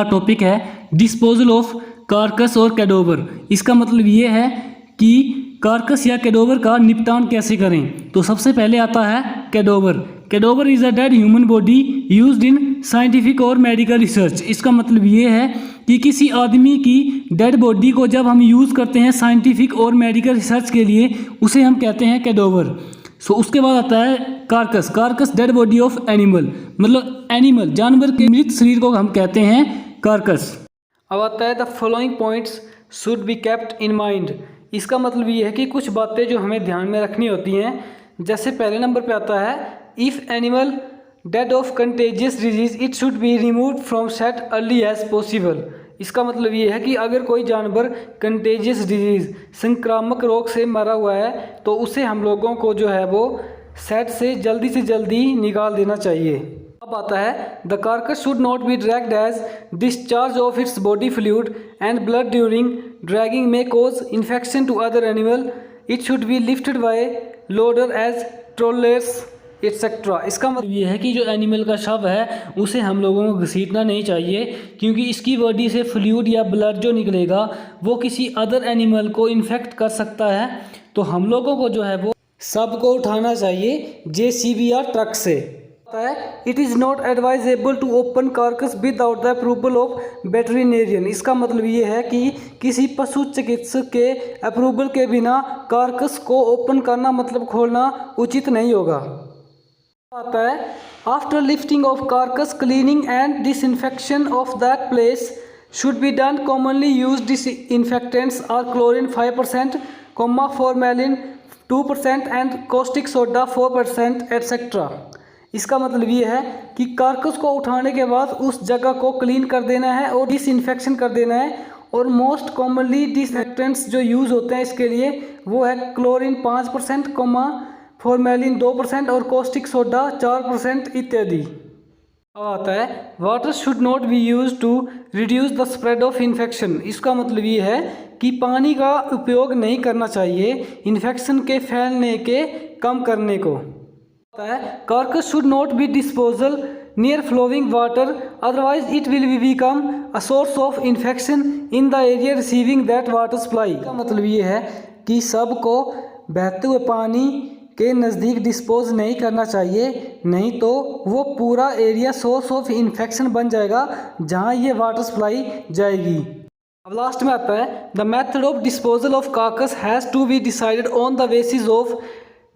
हमारा टॉपिक है disposal of carcass और कैडोवर। इसका मतलब ये है कि कार्कस या कैडोवर का निपटान कैसे करें। तो सबसे पहले आता है cadaver. Cadaver is a dead human body used in scientific और मेडिकल रिसर्च। इसका मतलब ये है कि किसी आदमी की डेड बॉडी को जब हम यूज़ करते हैं साइंटिफिक और मेडिकल रिसर्च के लिए, उसे हम कहते हैं कैडोवर। सो उसके बाद आता है carcass. Carcass dead body of animal, मतलब एनिमल जानवर के मृत शरीर को हम कहते हैं कार्कस। अब आता है the following points should be kept in mind. इसका मतलब ये है कि कुछ बातें जो हमें ध्यान में रखनी होती हैं। जैसे पहले नंबर पे आता है if animal dead of contagious disease it should be removed from set early as possible. इसका मतलब ये है कि अगर कोई जानवर कंटेजियस डिजीज़ संक्रामक रोग से मरा हुआ है तो उसे हम लोगों को जो है वो सेट से जल्दी निकाल देना चाहिए। अब आता है the carcass should not be dragged as discharge of its body fluid and blood during dragging में cause infection to other animal. It should be lifted by loader as trawlers etcetera. इसका मतलब ये है कि जो एनिमल का शव है उसे हम लोगों को घसीटना नहीं चाहिए, क्योंकि इसकी बॉडी से फ्लूइड या ब्लड जो निकलेगा वो किसी अदर एनिमल को इन्फेक्ट कर सकता है। तो हम लोगों को जो है वो शव को उठाना चाहिए जेसीबी या ट्रक से। It is not advisable to open carcass without the approval of veterinarian. इसका मतलब ये है कि किसी पशु चिकित्सक के अप्रूवल के बिना कार्कस को ओपन करना मतलब खोलना उचित नहीं होगा। आता है after lifting of carcass cleaning and disinfection of that place should be done. Commonly use disinfectants are chlorine 5%, formalin 2% and caustic soda 4% etcetera. इसका मतलब ये है कि कार्कस को उठाने के बाद उस जगह को क्लीन कर देना है और डिसइंफेक्शन कर देना है। और मोस्ट कॉमनली डिसइंफेक्टेंट्स जो यूज़ होते हैं इसके लिए वो है क्लोरीन 5%, फॉर्मेलिन 2% और कॉस्टिक सोडा 4% इत्यादि। अब आता है water should not be use to reduce the spread of infection. इसका मतलब ये है कि पानी का उपयोग नहीं करना चाहिए इन्फेक्शन के फैलने के कम करने को। आता है carcass should not be disposal near flowing water otherwise it will be become a source of infection in the area receiving that water supply. का मतलब ये है कि सबको बहते हुए पानी के नज़दीक डिस्पोज नहीं करना चाहिए, नहीं तो वो पूरा एरिया सोर्स ऑफ इन्फेक्शन बन जाएगा जहाँ ये वाटर सप्लाई जाएगी। अब लास्ट में आता है the method of disposal of carcass has to be decided on the basis of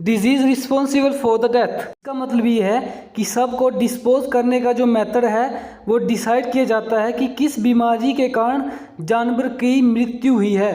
disease responsible for the death. इसका मतलब ये है कि सबको डिस्पोज करने का जो मेथड है वो डिसाइड किया जाता है कि किस बीमारी के कारण जानवर की मृत्यु हुई है।